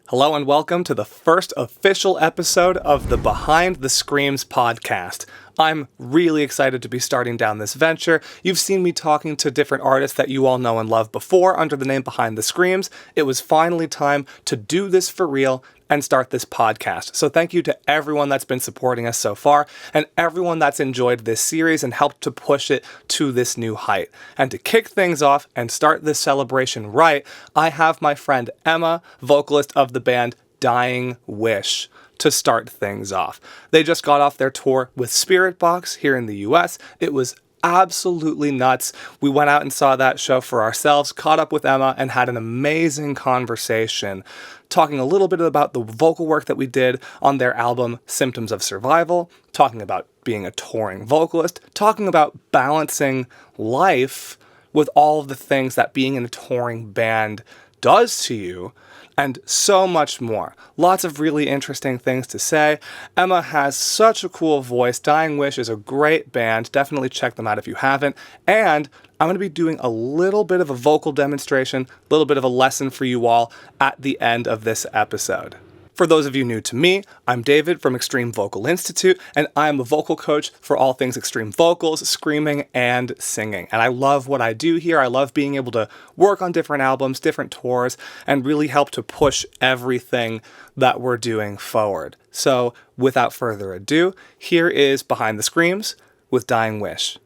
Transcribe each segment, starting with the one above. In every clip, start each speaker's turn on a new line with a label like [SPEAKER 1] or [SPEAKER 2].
[SPEAKER 1] Hello and welcome to the first official episode of the Behind the Screams podcast. I'm really excited to be starting down this venture. You've seen me talking to different artists that you all know and love before under the name Behind the Screams. It was finally time to do this for real and start this podcast. So thank you to everyone that's been supporting us so far and everyone that's enjoyed this series and helped to push it to this new height. And to kick things off and start this celebration right, I have my friend Emma, vocalist of the band Dying Wish, to start things off. They just got off their tour with Spirit Box here in the US. It was absolutely nuts. We went out and saw that show for ourselves, caught up with Emma, and had an amazing conversation, talking a little bit about the vocal work that we did on their album Symptoms of Survival, talking about being a touring vocalist, talking about balancing life with all of the things that being in a touring band does to you, and so much more. Lots of really interesting things to say. Emma has such a cool voice. Dying Wish is a great band. Definitely check them out if you haven't. And I'm going to be doing a little bit of a vocal demonstration, a little bit of a lesson for you all at the end of this episode. For those of you new to me, I'm David from Extreme Vocal Institute, and I'm a vocal coach for all things extreme vocals, screaming, and singing. And I love what I do here. I love being able to work on different albums, different tours, and really help to push everything that we're doing forward. So without further ado, here is Behind the Screams with Dying Wish.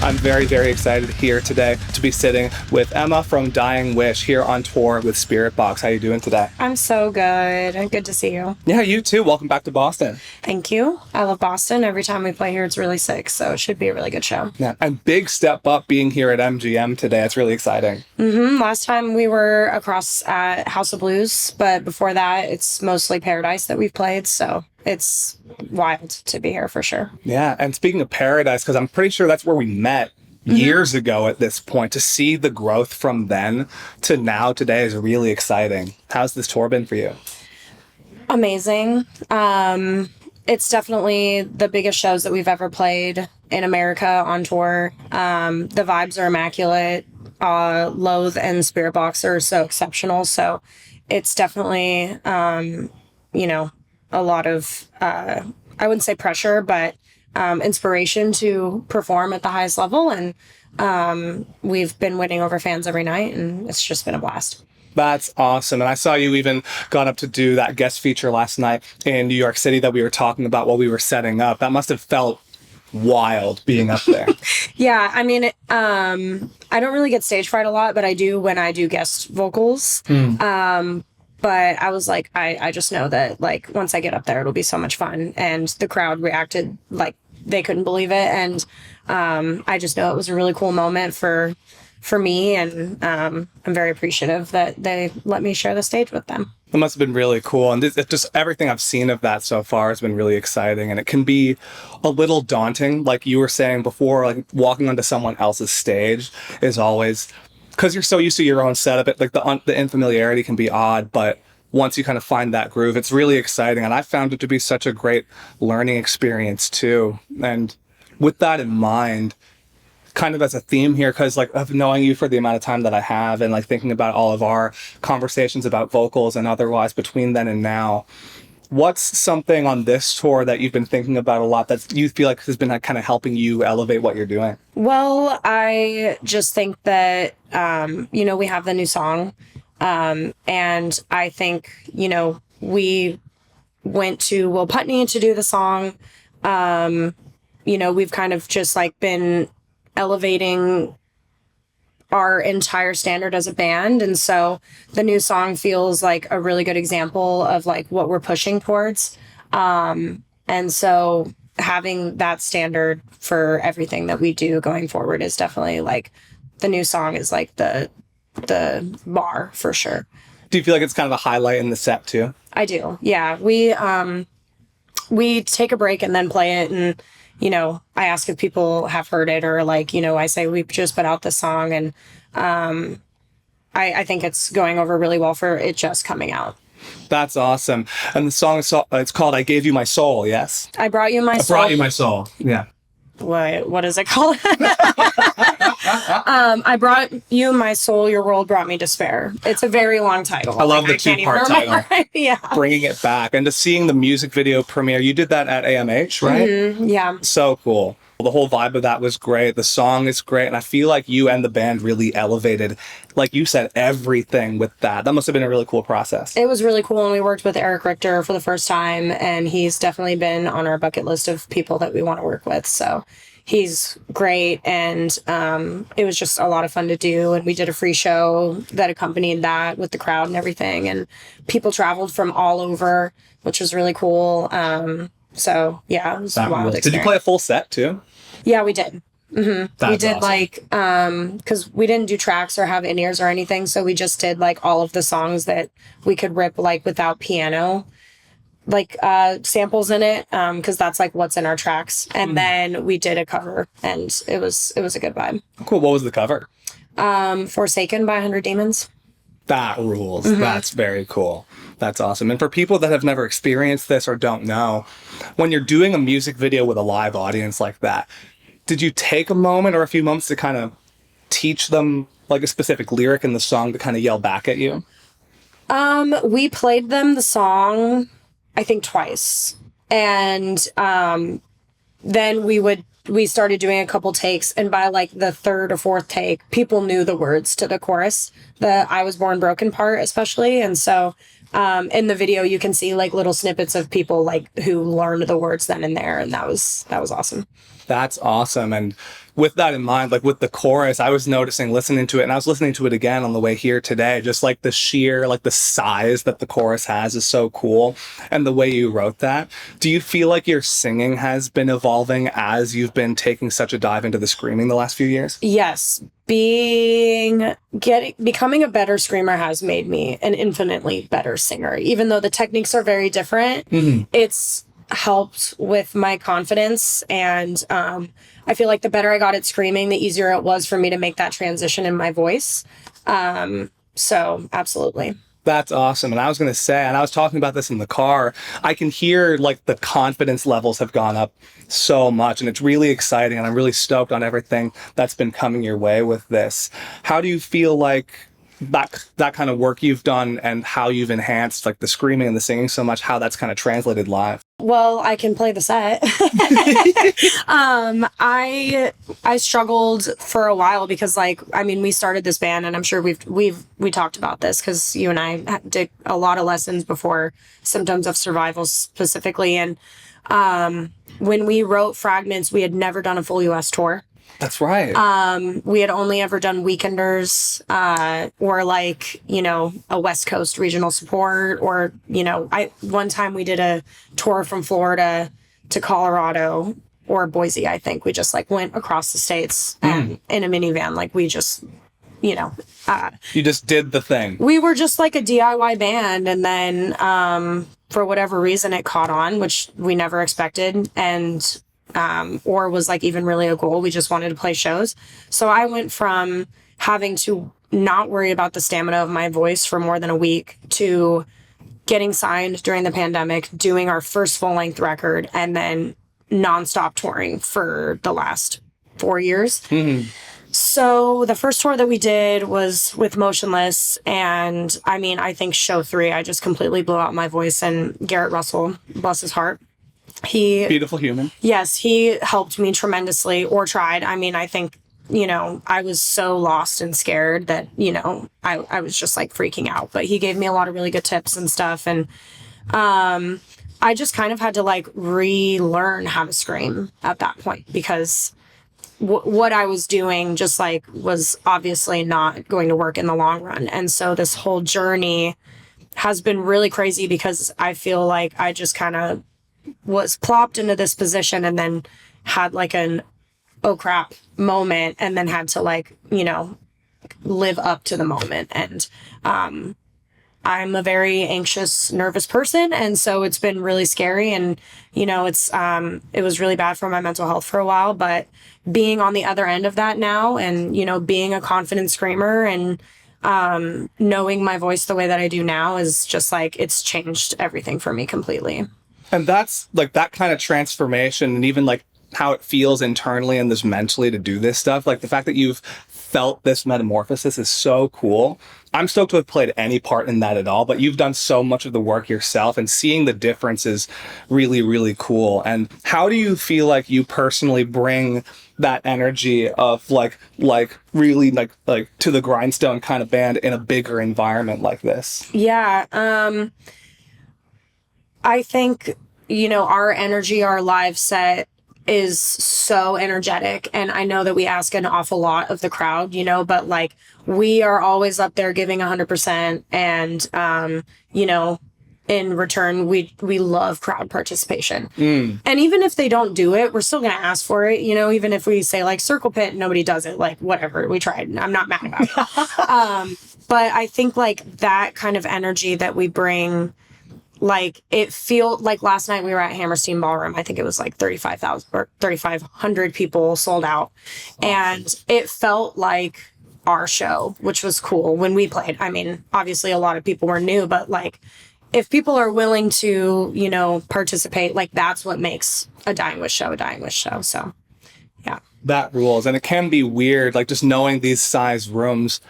[SPEAKER 1] I'm very, very excited here today to be sitting with Emma from Dying Wish here on tour with Spirit Box. How are you doing today?
[SPEAKER 2] I'm so good. Good to see you.
[SPEAKER 1] Yeah, you too. Welcome back to Boston.
[SPEAKER 2] Thank you. I love Boston. Every time we play here, it's really sick, so it should be a really good show.
[SPEAKER 1] Yeah, and big step up being here at MGM today. It's really exciting.
[SPEAKER 2] Last time we were across at House of Blues, but before that, it's mostly Paradise that we've played, so it's wild to be here for sure.
[SPEAKER 1] Yeah, and speaking of Paradise, because I'm pretty sure that's where we met years ago at this point, to see the growth from then to now today is really exciting. How's this tour been for you?
[SPEAKER 2] Amazing. It's definitely the biggest shows that we've ever played in America on tour. The vibes are immaculate. Loathe and Spirit Box are so exceptional. So it's definitely, a lot of, I wouldn't say pressure, but inspiration to perform at the highest level. And we've been winning over fans every night, and it's just been a blast.
[SPEAKER 1] That's awesome. And I saw you even got up to do that guest feature last night in New York City that we were talking about while we were setting up. That must have felt wild being up there.
[SPEAKER 2] Yeah, I mean, I don't really get stage fright a lot, but I do when I do guest vocals. But I was like, I just know that, like, once I get up there, it'll be so much fun. And the crowd reacted like they couldn't believe it. And I just know it was a really cool moment for me. And I'm very appreciative that they let me share the stage with them.
[SPEAKER 1] It must have been really cool. And just everything I've seen of that so far has been really exciting. And it can be a little daunting. Like you were saying before, like walking onto someone else's stage is always... because you're so used to your own setup, like the unfamiliarity can be odd, but once you kind of find that groove, it's really exciting. And I found it to be such a great learning experience too. And with that in mind, kind of as a theme here, because like of knowing you for the amount of time that I have and like thinking about all of our conversations about vocals and otherwise between then and now, what's something on this tour that you've been thinking about a lot that you feel like has been like, kind of helping you elevate what you're doing?
[SPEAKER 2] Well, I just think that, we have the new song. And I think, we went to Will Putney to do the song. We've kind of just like been elevating our entire standard as a band. And so the new song feels like a really good example of like what we're pushing towards. And so having that standard for everything that we do going forward is definitely like the new song is like the bar for sure.
[SPEAKER 1] Do you feel like it's kind of a highlight in the set too?
[SPEAKER 2] I do. Yeah. We take a break and then play it, and I ask if people have heard it, or like, I say we just put out this song, and I think it's going over really well for it just coming out.
[SPEAKER 1] That's awesome. And the song is it's called "I Gave You My Soul." Yes.
[SPEAKER 2] I brought you my
[SPEAKER 1] I
[SPEAKER 2] soul.
[SPEAKER 1] brought you my soul. Yeah.
[SPEAKER 2] What is it called? I brought you my soul, your world brought me despair. It's a very long title.
[SPEAKER 1] I love the
[SPEAKER 2] can't even
[SPEAKER 1] two-part
[SPEAKER 2] remember.
[SPEAKER 1] title.
[SPEAKER 2] Yeah.
[SPEAKER 1] Bringing it back and to seeing the music video premiere. You did that at AMH, right?
[SPEAKER 2] Mm-hmm. Yeah.
[SPEAKER 1] So cool. The whole vibe of that was great. The song is great. And I feel like you and the band really elevated, like you said, everything with that. That must have been a really cool process.
[SPEAKER 2] It was really cool. And we worked with Eric Richter for the first time. And he's definitely been on our bucket list of people that we want to work with. So he's great. And it was just a lot of fun to do. And we did a free show that accompanied that with the crowd and everything. And people traveled from all over, which was really cool. So yeah, it was a wild experience.
[SPEAKER 1] Did you play a full set too?
[SPEAKER 2] Yeah, we did. Mm-hmm. We did
[SPEAKER 1] awesome.
[SPEAKER 2] because we didn't do tracks or have in-ears or anything. So we just did like all of the songs that we could rip like without piano, like samples in it. Because that's like what's in our tracks. And then we did a cover and it was a good vibe.
[SPEAKER 1] Cool. What was the cover?
[SPEAKER 2] Forsaken by 100 Demons.
[SPEAKER 1] That rules. That's very cool. That's awesome. And for people that have never experienced this or don't know, when you're doing a music video with a live audience like that, did you take a moment or a few moments to kind of teach them like a specific lyric in the song to kind of yell back at you?
[SPEAKER 2] We played them the song, I think twice. And then we started doing a couple takes, and by like the third or fourth take, people knew the words to the chorus, the I Was Born Broken part especially. And so in the video you can see like little snippets of people like who learned the words then and there, and that was awesome.
[SPEAKER 1] That's awesome. And with that in mind, like with the chorus, I was noticing listening to it, and I was listening to it again on the way here today, just like the sheer, like the size that the chorus has is so cool. And the way you wrote that, do you feel like your singing has been evolving as you've been taking such a dive into the screaming the last few years?
[SPEAKER 2] Yes. Becoming a better screamer has made me an infinitely better singer. Even though the techniques are very different, it's helped with my confidence. And I feel like the better I got at screaming, the easier it was for me to make that transition in my voice. So absolutely.
[SPEAKER 1] That's awesome. And I was going to say, and I was talking about this in the car, I can hear like the confidence levels have gone up so much, and it's really exciting, and I'm really stoked on everything that's been coming your way with this. How do you feel like that kind of work you've done and how you've enhanced like the screaming and the singing so much, how that's kind of translated live?
[SPEAKER 2] Well, I can play the set. I struggled for a while because we started this band, and I'm sure we talked about this because you and I did a lot of lessons before Symptoms of Survival specifically. And when we wrote Fragments, we had never done a full US tour.
[SPEAKER 1] That's right.
[SPEAKER 2] We had only ever done weekenders, or like, a West Coast regional support, or, one time we did a tour from Florida to Colorado or Boise, I think. We just like went across the states in a minivan. Like we just, you just
[SPEAKER 1] did the thing.
[SPEAKER 2] We were just like a DIY band. And then, for whatever reason it caught on, which we never expected. And, or was like even really a goal. We just wanted to play shows. So I went from having to not worry about the stamina of my voice for more than a week to getting signed during the pandemic, doing our first full-length record, and then nonstop touring for the last 4 years. So the first tour that we did was with Motionless, and I think show 3, I just completely blew out my voice, and Garrett Russell, bless his heart,
[SPEAKER 1] beautiful human.
[SPEAKER 2] Yes, he helped me tremendously, or tried. I think, I was so lost and scared that, I was just like freaking out. But he gave me a lot of really good tips and stuff. And I just kind of had to like relearn how to scream at that point, because what I was doing just like was obviously not going to work in the long run. And so this whole journey has been really crazy, because I feel like I just kind of was plopped into this position and then had like an oh crap moment, and then had to like, live up to the moment. And I'm a very anxious, nervous person, and so it's been really scary, and it was really bad for my mental health for a while. But being on the other end of that now, and being a confident screamer, and knowing my voice the way that I do now is just like, it's changed everything for me completely.
[SPEAKER 1] And that's like that kind of transformation, and even like how it feels internally and this mentally to do this stuff. Like the fact that you've felt this metamorphosis is so cool. I'm stoked to have played any part in that at all, but you've done so much of the work yourself, and seeing the difference is really, really cool. And how do you feel like you personally bring that energy of like really like to the grindstone kind of band in a bigger environment like this?
[SPEAKER 2] Yeah. I think, our energy, our live set is so energetic, and I know that we ask an awful lot of the crowd, but like we are always up there giving 100%, and in return we love crowd participation. And even if they don't do it, we're still gonna ask for it, even if we say like circle pit, nobody does it, like whatever, we tried, I'm not mad about it. But I think like that kind of energy that we bring, like it feel like last night we were at Hammerstein Ballroom. I think it was like 35,000 or 3,500 people sold out. And it felt like our show, which was cool when we played. I mean, obviously a lot of people were new, but like if people are willing to, participate, like that's what makes a Dying Wish show a Dying Wish show. So yeah.
[SPEAKER 1] That rules. And it can be weird, like just knowing these size rooms,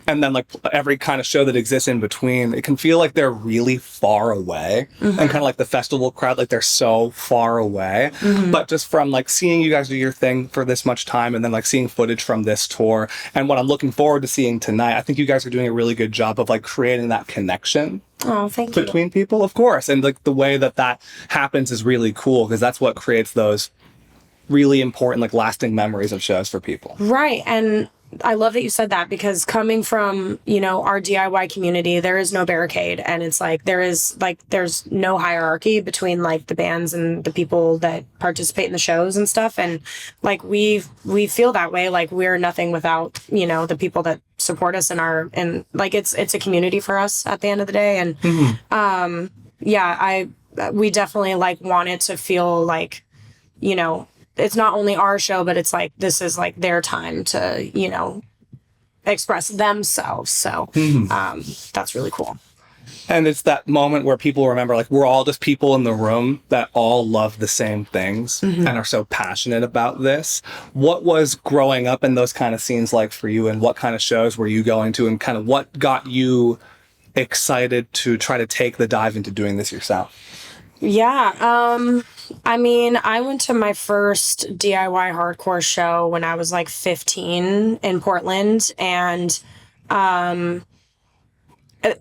[SPEAKER 1] and then like every kind of show that exists in between, it can feel like they're really far away. And kind of like the festival crowd, like they're so far away. But just from like seeing you guys do your thing for this much time, and then like seeing footage from this tour, and what I'm looking forward to seeing tonight, I think you guys are doing a really good job of like creating that connection.
[SPEAKER 2] Oh, thank you.
[SPEAKER 1] Between people, of course. And like the way that happens is really cool, because that's what creates those really important, like lasting memories of shows for people.
[SPEAKER 2] Right. And I love that you said that, because coming from, our DIY community, there is no barricade, and it's like there's no hierarchy between like the bands and the people that participate in the shows and stuff. And like we feel that way, like we're nothing without, the people that support us and like it's a community for us at the end of the day. And we definitely like want it to feel like, it's not only our show, but it's like this is like their time to, express themselves. So that's really cool.
[SPEAKER 1] And it's that moment where people remember, like, we're all just people in the room that all love the same things and are so passionate about this. What was growing up in those kind of scenes like for you, and what kind of shows were you going to, and kind of what got you excited to try to take the dive into doing this yourself?
[SPEAKER 2] Yeah. I mean, I went to my first DIY hardcore show when I was like 15 in Portland, and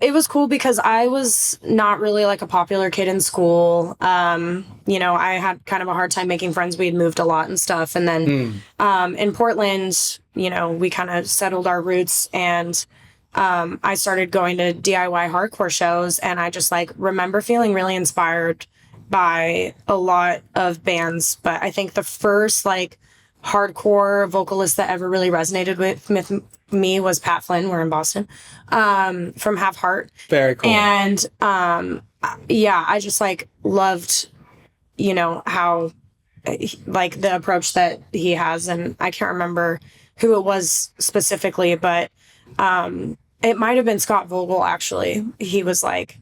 [SPEAKER 2] it was cool because I was not really like a popular kid in school. I had kind of a hard time making friends. We'd moved a lot and stuff. And then in Portland, we kind of settled our roots, and I started going to DIY hardcore shows, and I just like remember feeling really inspired by a lot of bands. But I think the first like hardcore vocalist that ever really resonated with me was Pat Flynn. We're in Boston, from Have Heart.
[SPEAKER 1] Very cool.
[SPEAKER 2] And I just like loved, how like the approach that he has. And I can't remember who it was specifically, but it might have been Scott Vogel, actually. He was like,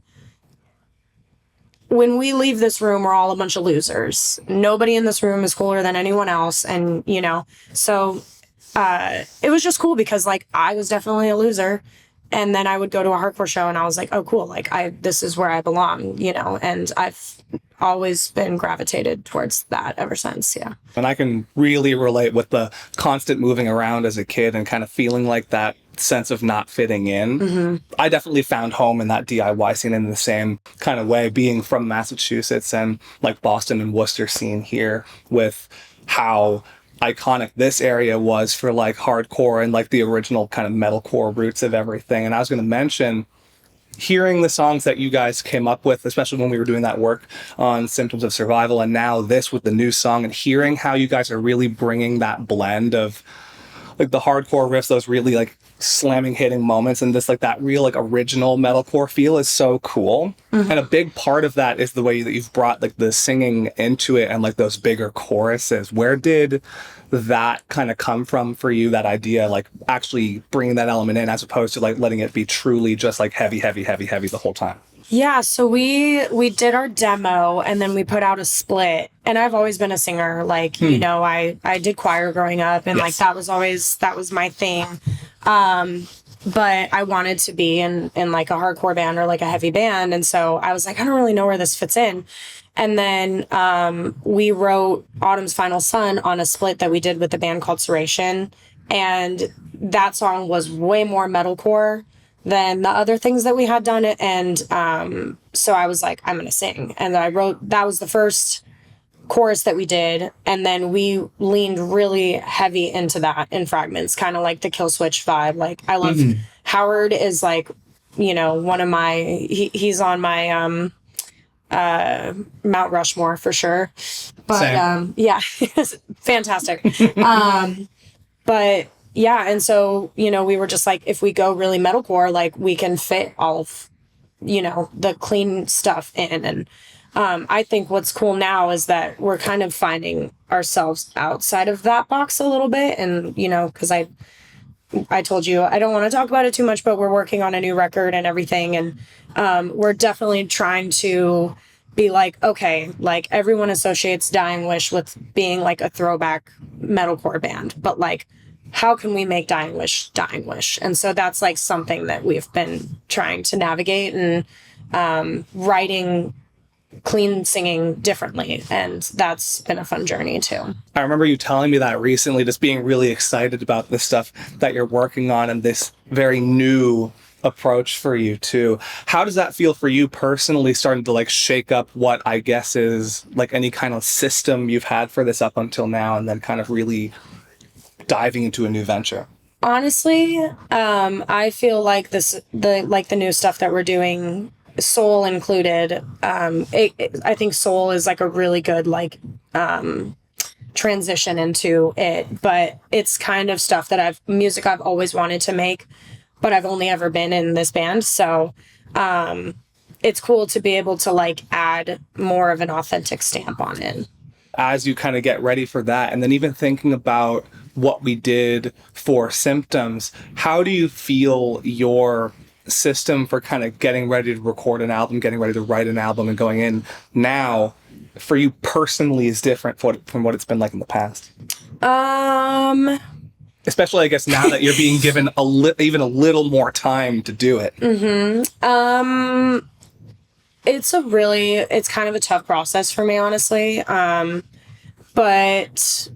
[SPEAKER 2] when we leave this room, we're all a bunch of losers. Nobody in this room is cooler than anyone else. And, so it was just cool because, like, I was definitely a loser. And then I would go to a hardcore show and I was like, oh, cool. Like, this is where I belong, and I've always been gravitated towards that ever since. Yeah.
[SPEAKER 1] And I can really relate with the constant moving around as a kid and kind of feeling like that sense of not fitting in. I definitely found home in that DIY scene in the same kind of way, being from Massachusetts and like Boston and Worcester scene here, with how iconic this area was for like hardcore and like the original kind of metalcore roots of everything. And I was going to mention, hearing the songs that you guys came up with, especially when we were doing that work on Symptoms of Survival, and now this with the new song, and hearing how you guys are really bringing that blend of like the hardcore riffs, those really like slamming hitting moments, and this like that real like original metalcore feel is so cool. And a big part of that is the way that you've brought like the singing into it and like those bigger choruses. Where did that kind of come from for you, that idea, like actually bringing that element in as opposed to like letting it be truly just like heavy the whole time?
[SPEAKER 2] Yeah, so we did our demo and then we put out a split. And I've always been a singer. Like, you know, I did choir growing up, and like that was my thing. But I wanted to be in like a hardcore band or like a heavy band. And so I was like, I don't really know where this fits in. And then we wrote Autumn's Final Sun on a split that we did with a band called Serration. And that song was way more metalcore than the other things that we had done. And so I was like, I'm going to sing. And I wrote, that was the first chorus that we did. And then we leaned really heavy into that in Fragments, kind of like the Kill Switch vibe. Like I love Howard is like, you know, one of my, he's on my Mount Rushmore for sure. But yeah, fantastic. But yeah, and so, you know, we were just like, if we go really metalcore, like we can fit all of, you know, the clean stuff in. And I think what's cool now is that we're kind of finding ourselves outside of that box a little bit. And, you know, because I told you, I don't want to talk about it too much, but we're working on a new record and everything. And we're definitely trying to be like, okay, like everyone associates Dying Wish with being like a throwback metalcore band, but like, how can we make Dying Wish Dying Wish? And so that's like something that we've been trying to navigate, and writing clean singing differently. And that's been a fun journey too.
[SPEAKER 1] I remember you telling me that recently, just being really excited about the stuff that you're working on and this very new approach for you too. How does that feel for you personally, starting to like shake up what I guess is like any kind of system you've had for this up until now, and then kind of really diving into a new venture?
[SPEAKER 2] Honestly, I feel like the new stuff that we're doing, soul included, I think soul is like a really good like transition into it, but it's kind of stuff that music I've always wanted to make, but I've only ever been in this band. So it's cool to be able to like add more of an authentic stamp on it.
[SPEAKER 1] As you kind of get ready for that, and then even thinking about what we did for Symptoms, how do you feel your system for kind of getting ready to record an album, getting ready to write an album and going in now for you personally is different from what it's been like in the past? Especially, I guess, now that you're being given even a little more time to do it. It's kind of a tough process for me, honestly. But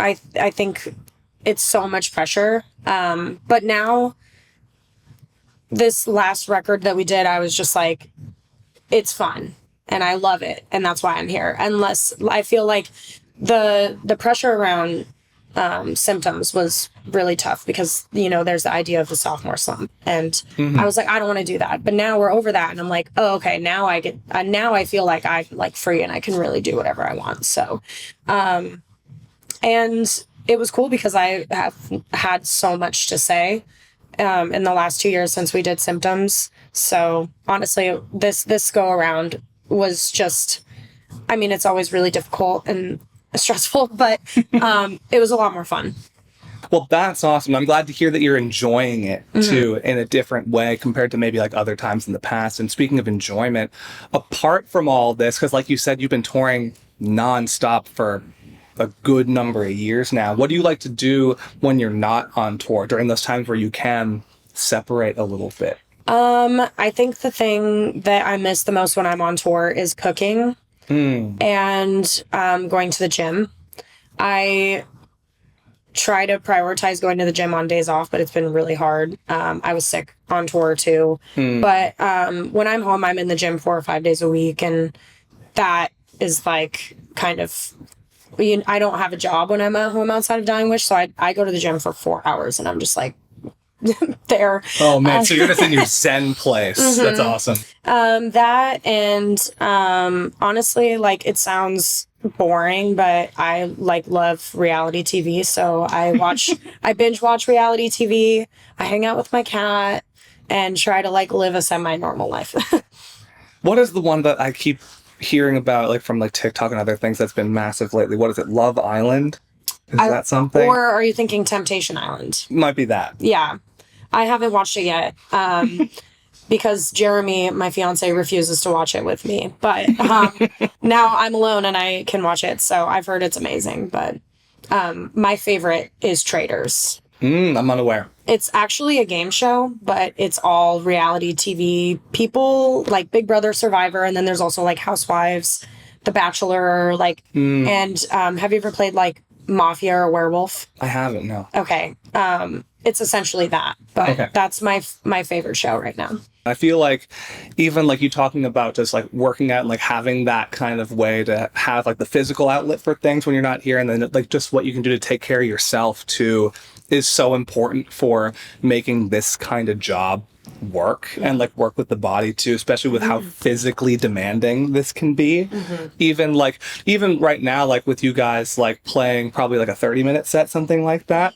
[SPEAKER 1] I think it's so much pressure. But now, this last record that we did, I was just like, it's fun and I love it. And that's why I'm here. Unless I feel like the pressure around Symptoms was really tough because, you know, there's the idea of the sophomore slump, and I was like, I don't want to do that. But now we're over that, and I'm like, oh, okay, now I feel like I'm like free and I can really do whatever I want. So, and it was cool because I have had so much to say in the last 2 years since we did Symptoms. So honestly, this go around was just, I mean, it's always really difficult and stressful, but it was a lot more fun. Well, that's awesome. I'm glad to hear that you're enjoying it too in a different way compared to maybe like other times in the past. And speaking of enjoyment, apart from all this, because like you said, you've been touring nonstop for a good number of years now. What do you like to do when you're not on tour, during those times where you can separate a little bit?
[SPEAKER 2] I think the thing that I miss the most when I'm on tour is cooking. And going to the gym. I try to prioritize going to the gym on days off, but it's been really hard. I was sick on tour too. But when I'm home, I'm in the gym 4 or 5 days a week. And that is like kind of, I don't have a job when I'm at home outside of Dying Wish. So I go to the gym for 4 hours and I'm just like there.
[SPEAKER 1] Oh man, so you're just in your zen place.
[SPEAKER 2] Mm-hmm.
[SPEAKER 1] That's awesome.
[SPEAKER 2] That and honestly, like, it sounds boring, but I like love reality TV. So I binge watch reality TV. I hang out with my cat and try to like live a semi-normal life.
[SPEAKER 1] What is the one that I keep hearing about, like from like TikTok and other things that's been massive lately? What is it? Love Island? Is that something?
[SPEAKER 2] Or are you thinking Temptation Island?
[SPEAKER 1] Might be that.
[SPEAKER 2] Yeah. I haven't watched it yet. Because Jeremy, my fiance, refuses to watch it with me. But now I'm alone and I can watch it. So I've heard it's amazing. But my favorite is Traitors.
[SPEAKER 1] I'm unaware.
[SPEAKER 2] It's actually a game show, but it's all reality TV people, like Big Brother, Survivor, and then there's also like Housewives, The Bachelor, like, and have you ever played like Mafia or Werewolf?
[SPEAKER 1] I haven't, no.
[SPEAKER 2] Okay. It's essentially that, but that's my favorite show right now.
[SPEAKER 1] I feel like even like you talking about just like working out and like having that kind of way to have like the physical outlet for things when you're not here, and then like just what you can do to take care of yourself too is so important for making this kind of job work and like work with the body too, especially with how physically demanding this can be. Even right now, like with you guys like playing probably like a 30-minute set, something like that,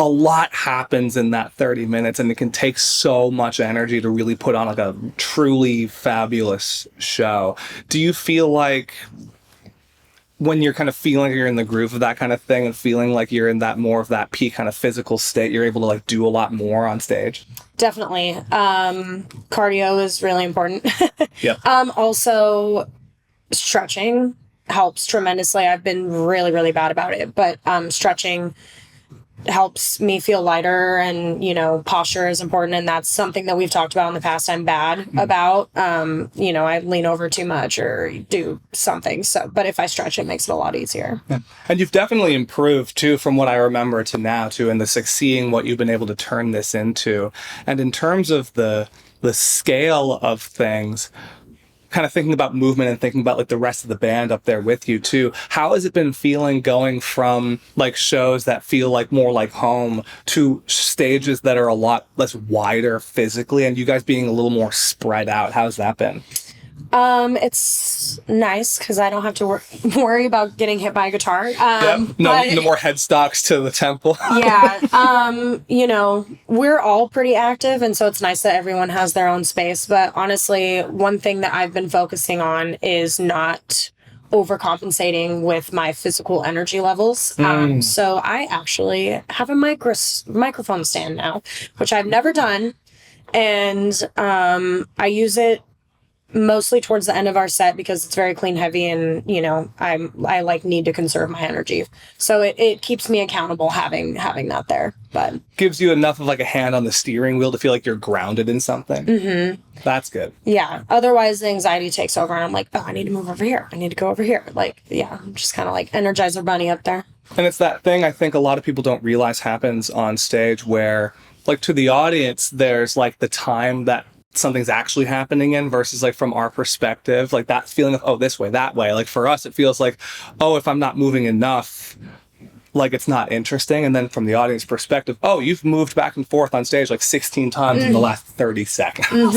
[SPEAKER 1] a lot happens in that 30 minutes and it can take so much energy to really put on like a truly fabulous show. Do you feel like when you're kind of feeling you're in the groove of that kind of thing and feeling like you're in that more of that peak kind of physical state, you're able to like do a lot more on stage?
[SPEAKER 2] Definitely. Cardio is really important.
[SPEAKER 1] Yeah.
[SPEAKER 2] Also stretching helps tremendously. I've been really, really bad about it, but stretching helps me feel lighter, and posture is important, and that's something that we've talked about in the past. I'm bad about I lean over too much or do something, but if I stretch, it makes it a lot easier.
[SPEAKER 1] Yeah. And you've definitely improved too from what I remember to now too, and seeing what you've been able to turn this into. And in terms of the scale of things, kind of thinking about movement and thinking about like the rest of the band up there with you too, how has it been feeling going from like shows that feel like more like home to stages that are a lot less wider physically and you guys being a little more spread out? How's that been?
[SPEAKER 2] It's nice because I don't have to worry about getting hit by a guitar.
[SPEAKER 1] No more headstocks to the temple.
[SPEAKER 2] Yeah. We're all pretty active, and so it's nice that everyone has their own space. But honestly, one thing that I've been focusing on is not overcompensating with my physical energy levels. So I actually have a microphone stand now, which I've never done. And I use it mostly towards the end of our set because it's very clean heavy, and I like need to conserve my energy, so it keeps me accountable having that there, but
[SPEAKER 1] gives you enough of like a hand on the steering wheel to feel like you're grounded in something. That's good.
[SPEAKER 2] Yeah, otherwise the anxiety takes over and I'm like, oh, I need to move over here, I need to go over here, like, yeah, I'm just kind of like Energizer Bunny up there.
[SPEAKER 1] And it's that thing I think a lot of people don't realize happens on stage where like to the audience there's like the time that something's actually happening in versus like from our perspective, like that feeling of, oh, this way, that way. Like for us, it feels like, oh, if I'm not moving enough, like it's not interesting. And then from the audience perspective, oh, you've moved back and forth on stage like 16 times in the last 30 seconds.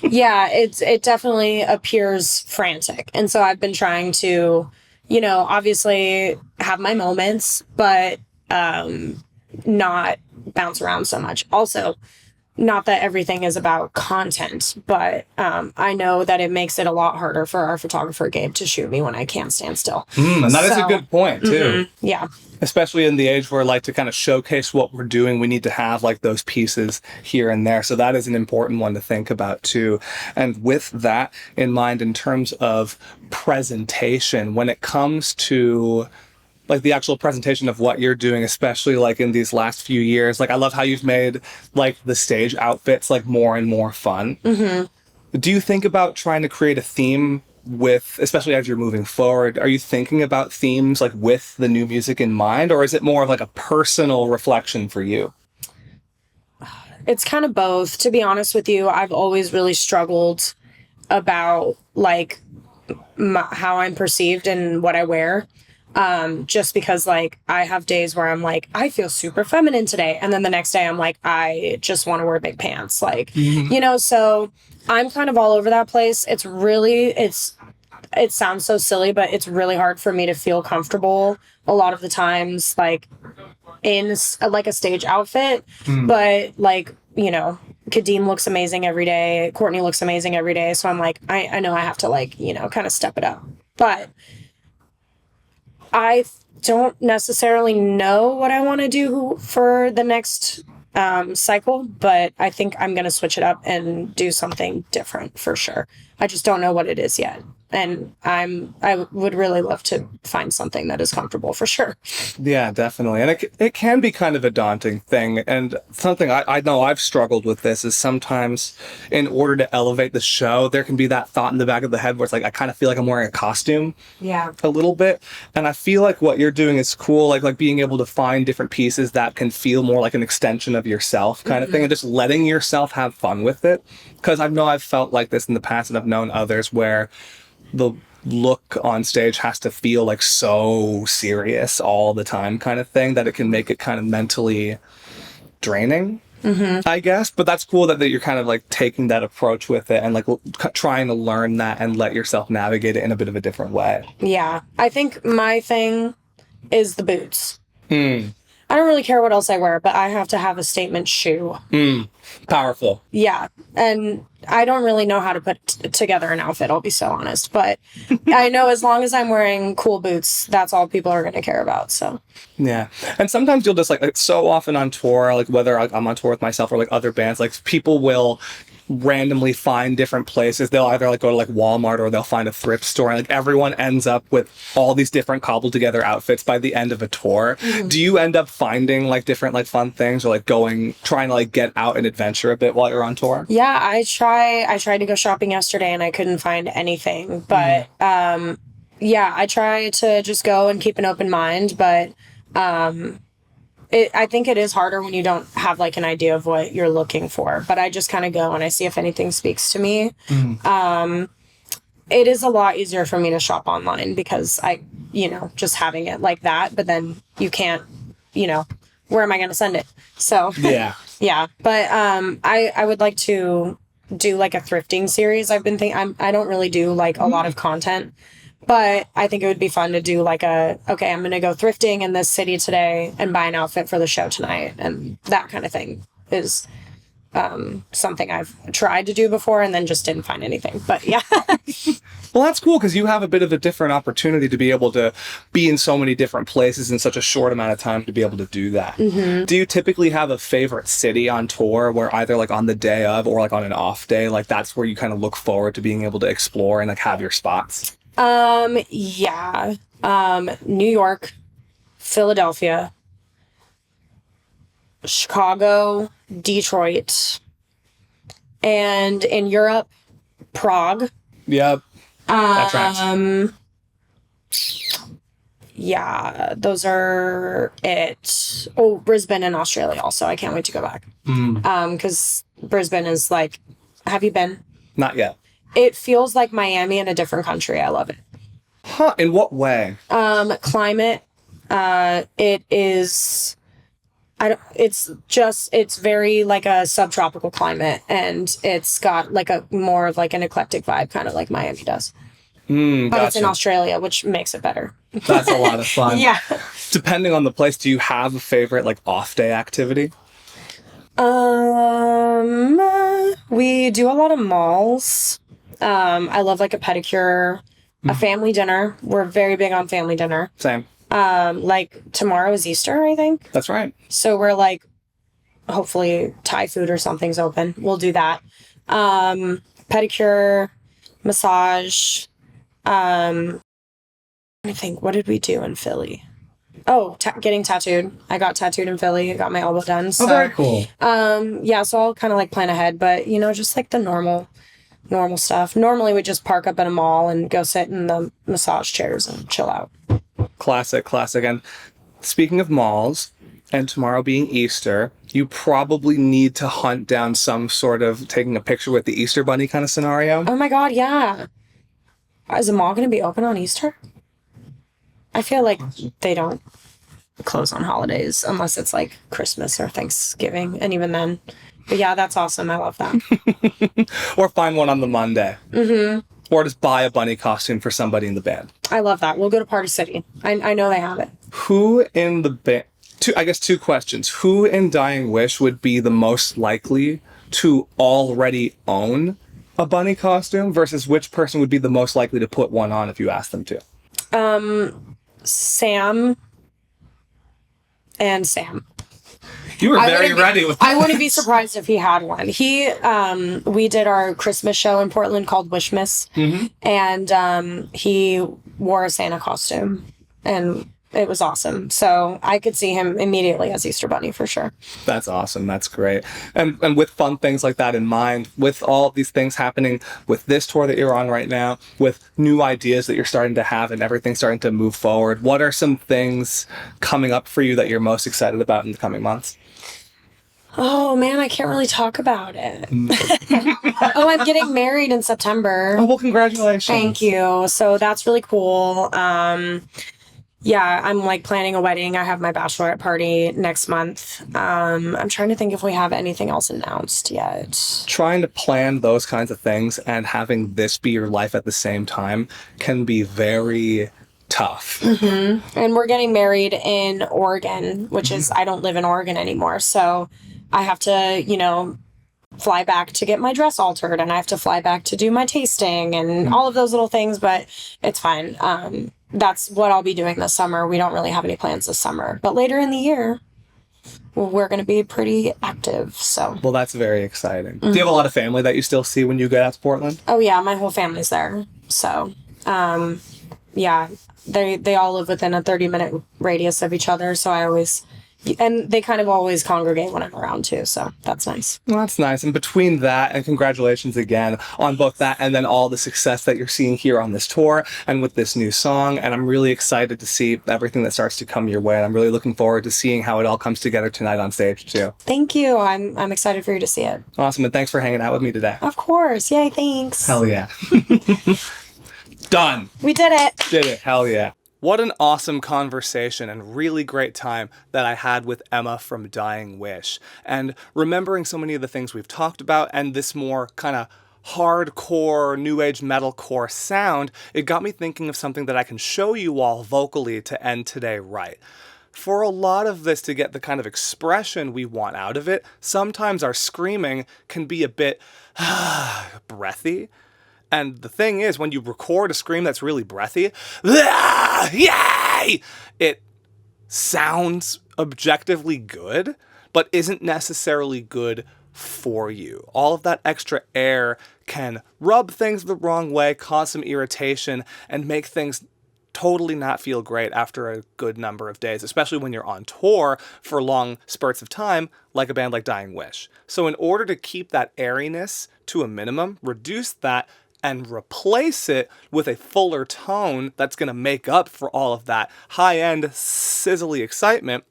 [SPEAKER 2] Yeah, it definitely appears frantic. And so I've been trying to, obviously have my moments, but not bounce around so much. Also, not that everything is about content, but I know that it makes it a lot harder for our photographer, Gabe, to shoot me when I can't stand still.
[SPEAKER 1] And that is a good point, too.
[SPEAKER 2] Yeah.
[SPEAKER 1] Especially in the age where, like, to kind of showcase what we're doing, we need to have, like, those pieces here and there. So that is an important one to think about, too. And with that in mind, in terms of presentation, when it comes to like the actual presentation of what you're doing, especially like in these last few years. Like I love how you've made like the stage outfits like more and more fun. Do you think about trying to create a theme with, especially as you're moving forward, are you thinking about themes like with the new music in mind, or is it more of like a personal reflection for you?
[SPEAKER 2] It's kind of both. To be honest with you, I've always really struggled about like how I'm perceived and what I wear. Just because like I have days where I'm like, I feel super feminine today. And then the next day I'm like, I just want to wear big pants. Like, you know, so I'm kind of all over that place. It sounds so silly, but it's really hard for me to feel comfortable a lot of the times, like in like a stage outfit. But like, you know, Kadeem looks amazing every day. Courtney looks amazing every day. So I'm like, I know I have to like, you know, kind of step it up. But I don't necessarily know what I want to do for the next cycle, but I think I'm going to switch it up and do something different for sure. I just don't know what it is yet. And I would really love to find something that is comfortable for sure.
[SPEAKER 1] Yeah, definitely. And it can be kind of a daunting thing. And something I know I've struggled with this is sometimes in order to elevate the show, there can be that thought in the back of the head where it's like, I kind of feel like I'm wearing a costume.
[SPEAKER 2] Yeah.
[SPEAKER 1] A little bit. And I feel like what you're doing is cool. Like being able to find different pieces that can feel more like an extension of yourself kind of thing, and just letting yourself have fun with it. Because I know I've felt like this in the past, and I've known others where the look on stage has to feel like so serious all the time kind of thing that it can make it kind of mentally draining, I guess. But that's cool that you're kind of like taking that approach with it and like trying to learn that and let yourself navigate it in a bit of a different way.
[SPEAKER 2] Yeah. I think my thing is the boots. I don't really care what else I wear, but I have to have a statement shoe.
[SPEAKER 1] Powerful.
[SPEAKER 2] Yeah. And I don't really know how to put together an outfit, I'll be so honest. But I know as long as I'm wearing cool boots, that's all people are going to care about. So,
[SPEAKER 1] yeah. And sometimes you'll just like so often on tour, like whether I'm on tour with myself or like other bands, like people will randomly find different places. They'll either like go to like Walmart or they'll find a thrift store, and like everyone ends up with all these different cobbled together outfits by the end of a tour. Do you end up finding like different like fun things, or like trying to like get out and adventure a bit while you're on tour?
[SPEAKER 2] Yeah, I tried to go shopping yesterday and I couldn't find anything, but yeah, I try to just go and keep an open mind, but I think it is harder when you don't have like an idea of what you're looking for, but I just kind of go and I see if anything speaks to me. It is a lot easier for me to shop online because just having it like that, but then you can't, where am I going to send it? So yeah, but I would like to do like a thrifting series. I've been thinking, I don't really do like a lot of content, but I think it would be fun to do like I'm going to go thrifting in this city today and buy an outfit for the show tonight. And that kind of thing is something I've tried to do before and then just didn't find anything. But yeah.
[SPEAKER 1] Well, that's cool because you have a bit of a different opportunity to be able to be in so many different places in such a short amount of time to be able to do that. Do you typically have a favorite city on tour where either like on the day of or like on an off day, like that's where you kind of look forward to being able to explore and like have your spots?
[SPEAKER 2] Yeah. New York, Philadelphia, Chicago, Detroit, and in Europe, Prague.
[SPEAKER 1] Yep. That tracks.
[SPEAKER 2] Yeah, those are it. Oh, Brisbane and Australia also. I can't wait to go back. Because Brisbane is like, have you been?
[SPEAKER 1] Not yet.
[SPEAKER 2] It feels like Miami in a different country. I love it.
[SPEAKER 1] Huh? In what way?
[SPEAKER 2] Climate. It is. It's very like a subtropical climate, and it's got like a more of like an eclectic vibe, kind of like Miami does. But it's in Australia, which makes it better.
[SPEAKER 1] That's a lot of fun.
[SPEAKER 2] Yeah.
[SPEAKER 1] Depending on the place, do you have a favorite like off day activity?
[SPEAKER 2] We do a lot of malls. I love like a pedicure, a family dinner. We're very big on family dinner.
[SPEAKER 1] Same.
[SPEAKER 2] Like tomorrow is Easter, I think.
[SPEAKER 1] That's right.
[SPEAKER 2] So we're like, hopefully Thai food or something's open. We'll do that. Pedicure, massage. I think, what did we do in Philly? Oh, getting tattooed. I got tattooed in Philly. I got my elbow done. So,
[SPEAKER 1] very cool.
[SPEAKER 2] Yeah, so I'll kind of like plan ahead, but just like the normal stuff. Normally we just park up at a mall and go sit in the massage chairs and chill out.
[SPEAKER 1] Classic. And speaking of malls, and tomorrow being Easter, you probably need to hunt down some sort of taking a picture with the Easter Bunny kind of scenario.
[SPEAKER 2] Oh my God, yeah. Is the mall going to be open on Easter? I feel like they don't close on holidays unless it's like Christmas or Thanksgiving, and even then. But yeah, that's awesome. I love that.
[SPEAKER 1] Or find one on the Monday. Mm-hmm. Or just buy a bunny costume for somebody in the band.
[SPEAKER 2] I love that. We'll go to Party City. I know they have it.
[SPEAKER 1] Who in the band... I guess two questions. Who in Dying Wish would be the most likely to already own a bunny costume versus which person would be the most likely to put one on if you asked them to?
[SPEAKER 2] Sam and Sam.
[SPEAKER 1] You were very ready with that.
[SPEAKER 2] I wouldn't be surprised if he had one. We did our Christmas show in Portland called Wishmas, and he wore a Santa costume, and it was awesome. So I could see him immediately as Easter Bunny for sure.
[SPEAKER 1] That's awesome. That's great. And with fun things like that in mind, with all these things happening with this tour that you're on right now, with new ideas that you're starting to have and everything starting to move forward, what are some things coming up for you that you're most excited about in the coming months?
[SPEAKER 2] Oh man, I can't really talk about it. Oh, I'm getting married in September.
[SPEAKER 1] Oh, well, congratulations.
[SPEAKER 2] Thank you. So that's really cool. Yeah, I'm like planning a wedding. I have my bachelorette party next month. I'm trying to think if we have anything else announced yet.
[SPEAKER 1] Trying to plan those kinds of things and having this be your life at the same time can be very tough.
[SPEAKER 2] Mm-hmm. And we're getting married in Oregon, which is, I don't live in Oregon anymore. So I have to, fly back to get my dress altered, and I have to fly back to do my tasting and all of those little things, but it's fine. That's what I'll be doing this summer. We don't really have any plans this summer, but later in the year, we're going to be pretty active. So,
[SPEAKER 1] well, that's very exciting. Do you have a lot of family that you still see when you get out to Portland?
[SPEAKER 2] Oh yeah, my whole family's there. So, yeah, they all live within a 30-minute radius of each other. So and they kind of always congregate when I'm around too, so that's nice.
[SPEAKER 1] Well, that's nice. And between that, and congratulations again on both that and then all the success that you're seeing here on this tour and with this new song. And I'm really excited to see everything that starts to come your way. And I'm really looking forward to seeing how it all comes together tonight on stage too.
[SPEAKER 2] Thank you. I'm excited for you to see it.
[SPEAKER 1] Awesome. And thanks for hanging out with me today.
[SPEAKER 2] Of course. Yay, thanks.
[SPEAKER 1] Hell yeah. Done.
[SPEAKER 2] We did it.
[SPEAKER 1] Did it. Hell yeah. What an awesome conversation and really great time that I had with Emma from Dying Wish. And remembering so many of the things we've talked about and this more kind of hardcore, new age metalcore sound, it got me thinking of something that I can show you all vocally to end today right. For a lot of this to get the kind of expression we want out of it, sometimes our screaming can be a bit breathy. And the thing is, when you record a scream that's really breathy, yay! It sounds objectively good, but isn't necessarily good for you. All of that extra air can rub things the wrong way, cause some irritation, and make things totally not feel great after a good number of days, especially when you're on tour for long spurts of time, like a band like Dying Wish. So in order to keep that airiness to a minimum, reduce that and replace it with a fuller tone that's going to make up for all of that high-end, sizzly excitement,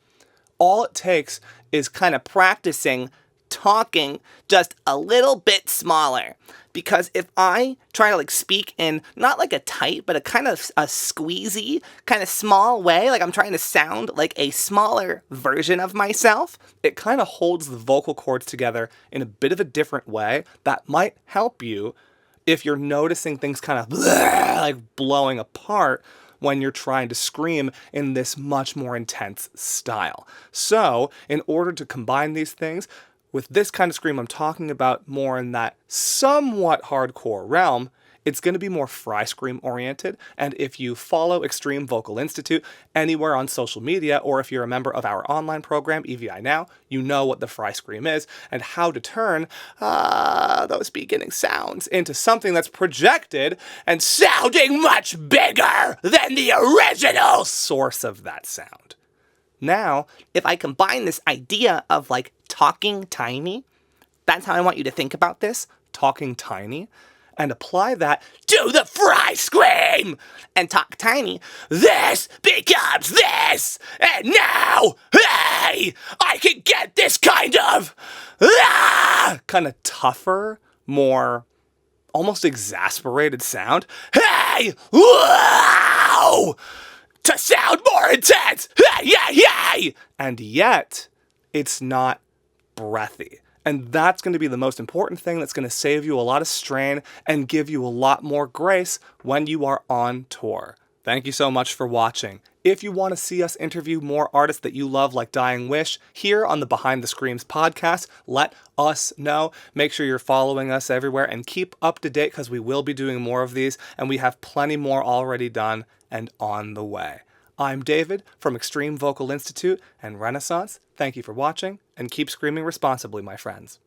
[SPEAKER 1] all it takes is kind of practicing talking just a little bit smaller. Because if I try to speak in not like a tight, but a kind of a squeezy, kind of small way, like I'm trying to sound like a smaller version of myself, it kind of holds the vocal cords together in a bit of a different way that might help you if you're noticing things kind of like blowing apart when you're trying to scream in this much more intense style. So, in order to combine these things, with this kind of scream I'm talking about more in that somewhat hardcore realm, it's going to be more fry scream oriented. And if you follow Extreme Vocal Institute anywhere on social media, or if you're a member of our online program, EVI Now, you know what the fry scream is and how to turn those beginning sounds into something that's projected and sounding much bigger than the original source of that sound. Now, if I combine this idea of talking tiny, that's how I want you to think about this, talking tiny, and apply that to the fry scream and talk tiny. This becomes this, and now, hey, I can get this kind of tougher, more almost exasperated sound. Hey, wow! to sound more intense. Hey, yeah, yeah. And yet, it's not breathy. And that's going to be the most important thing that's going to save you a lot of strain and give you a lot more grace when you are on tour. Thank you so much for watching. If you want to see us interview more artists that you love like Dying Wish here on the Behind the Screams podcast, let us know. Make sure you're following us everywhere and keep up to date because we will be doing more of these and we have plenty more already done and on the way. I'm David from Extreme Vocal Institute and Renaissance. Thank you for watching and keep screaming responsibly, my friends.